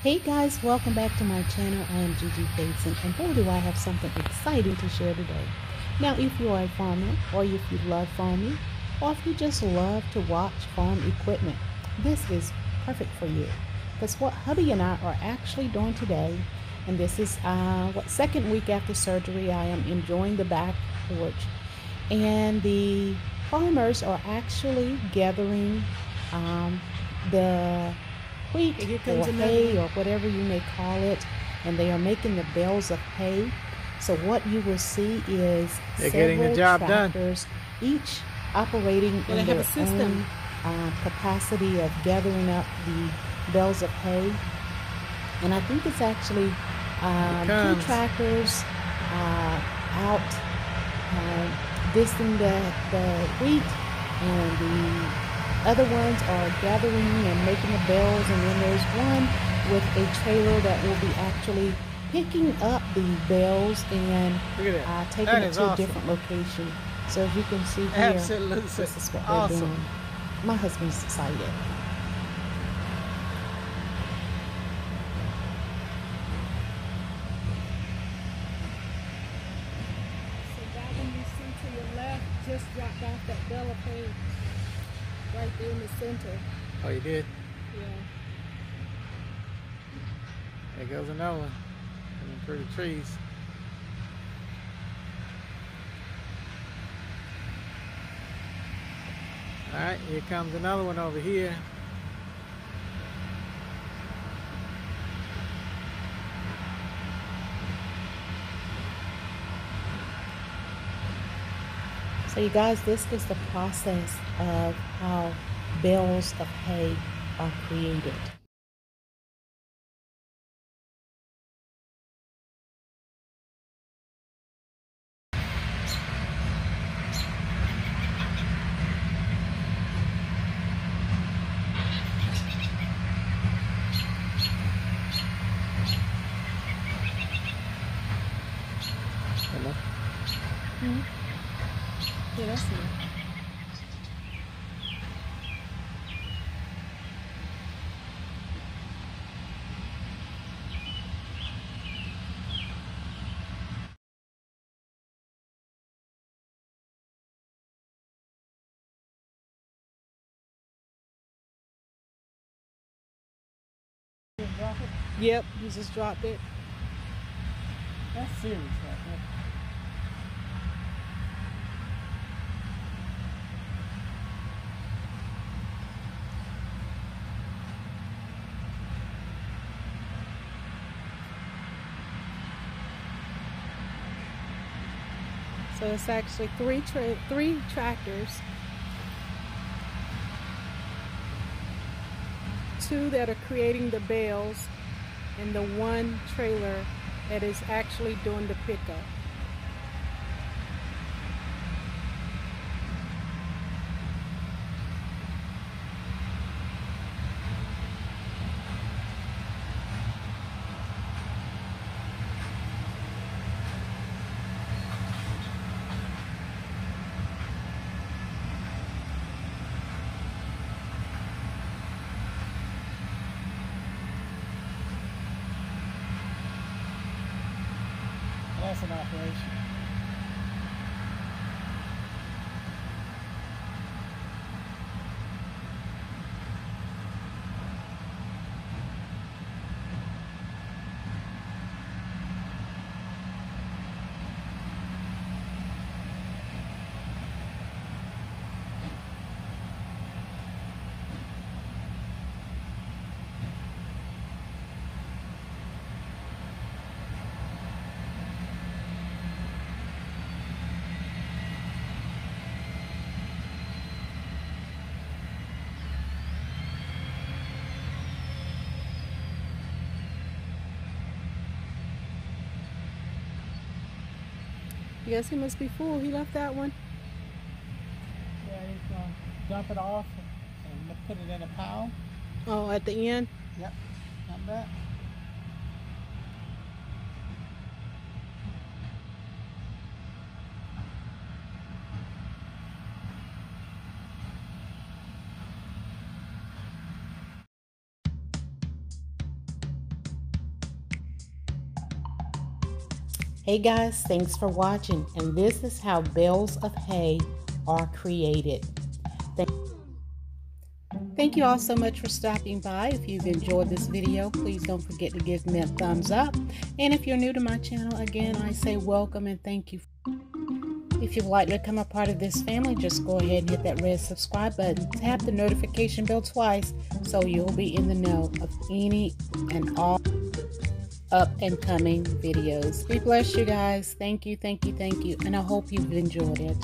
Hey guys, welcome back to my channel. I am Gigi Bateson, and boy do I have something exciting to share today. Now, if you are a farmer, or if you love farming, or if you just love to watch farm equipment, this is perfect for you. Because what hubby and I are actually doing today, and this is second week after surgery, I am enjoying the back porch, and the farmers are actually gathering the wheat or hay or whatever you may call it, and they are making the bales of hay. So what you will see is several tractors, each operating in their own capacity of gathering up the bales of hay. And I think it's actually two tractors out disting the wheat, and the other ones are gathering and making the bales, and then there's one with a trailer that will be actually picking up the bales and taking it to a different location. So as you can see here, this is what they're doing. My husband's excited. So that one you see to your left just dropped off that bale of hay. Right there in the center. Oh, you did? Yeah. There goes another one. Through the trees. Alright, here comes another one over here. So you guys, this is the process of how bales of hay are created. Yeah, that's it. Yep, you just dropped it. That's serious right there. So it's actually three tractors, two that are creating the bales, and the one trailer that is actually doing the pickup. That's an operation. Yes, he must be full. He left that one. Yeah, he's going to dump it off and put it in a pile. Oh, at the end? Yep, come back. Hey guys, thanks for watching, and this is how bales of hay are created. Thank you all so much for stopping by. If you've enjoyed this video, please don't forget to give me a thumbs up. And if you're new to my channel, again, I say welcome and thank you. If you'd like to become a part of this family, just go ahead and hit that red subscribe button. Tap the notification bell twice so you'll be in the know of any and all up and coming videos. Be blessed, you guys. Thank you, and I hope you've enjoyed it.